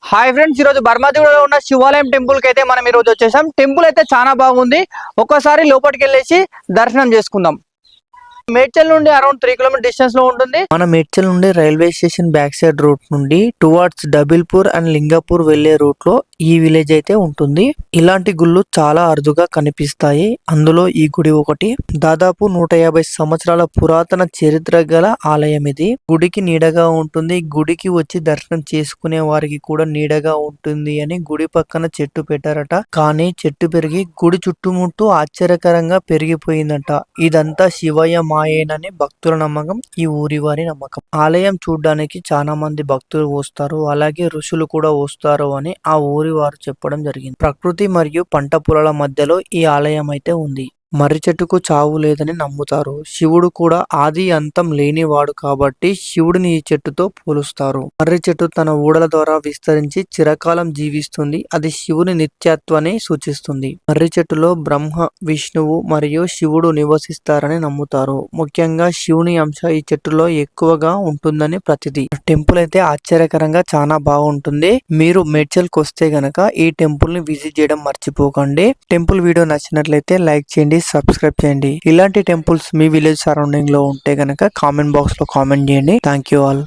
Hi friends, ఈరోజు బర్మాదిగూడలో ఉన్న శివాలయం టెంపుల్ కి అయితే మనం ఈరోజు వచ్చేసాం. టెంపుల్ అయితే చాలా బాగుంది. ఒక్కసారి లోపలికి వెళ్ళేసి దర్శనం చేసుకుందాం. మేడ్చల్ నుండి అరౌండ్ 3 కిలోమీటర్ డిస్టెన్స్ లో ఉంటుంది. మన మేడ్చల్ నుండి railway station back side route నుండి టువర్డ్స్ డబిల్పూర్ అండ్ లింగాపూర్ వెళ్లే రూట్ లో ఈ విలేజ్ అయితే ఉంటుంది. ఇలాంటి గుళ్ళు చాలా అరుదుగా కనిపిస్తాయి. అందులో ఈ గుడి ఒకటి. దాదాపు 150 సంవత్సరాల పురాతన చరిత్ర గల ఆలయం ఇది. గుడికి నీడగా ఉంటుంది. గుడికి వచ్చి దర్శనం చేసుకునే వారికి కూడా నీడగా ఉంటుంది అని గుడి పక్కన చెట్టు పెట్టారట. కానీ చెట్టు పెరిగి గుడి చుట్టుముట్టు ఆశ్చర్యకరంగా పెరిగిపోయిందట. ఇదంతా శివయ్య మాయేనని భక్తుల నమ్మకం, ఈ ఊరి వారి నమ్మకం. ఆలయం చూడడానికి చాలా మంది భక్తులు వస్తారు, అలాగే ఋషులు కూడా వస్తారు అని ఆ ఊరి వారు చెప్పడం జరిగింది. ప్రకృతి మరియు పంట పొలాల మధ్యలో ఈ ఆలయం అయితే ఉంది. మర్రి చెట్టుకు చావు లేదని నమ్ముతారు. శివుడు కూడా ఆది అంతం లేనివాడు కాబట్టి శివుడిని ఈ చెట్టుతో పోలుస్తారు. మర్రి చెట్టు తన ఊడల ద్వారా విస్తరించి చిరకాలం జీవిస్తుంది. అది శివుని నిత్యత్వాన్ని సూచిస్తుంది. మర్రి చెట్టులో బ్రహ్మ, విష్ణువు మరియు శివుడు నివసిస్తారని నమ్ముతారు. ముఖ్యంగా శివుని అంశ ఈ చెట్టులో ఎక్కువగా ఉంటుందని ప్రతిది. టెంపుల్ అయితే ఆశ్చర్యకరంగా చాలా బాగుంటుంది. మీరు మేడ్చల్కి వస్తే గనక ఈ టెంపుల్ ని విజిట్ చేయడం మర్చిపోకండి. టెంపుల్ వీడియో నచ్చినట్లయితే లైక్ చేయండి, సబ్స్క్రైబ్ చేయండి. ఇలాంటి టెంపుల్స్ మీ విలేజ్ సరౌండింగ్ లో ఉంటే గనక కామెంట్ బాక్స్ లో కామెంట్ చేయండి. Thank you all.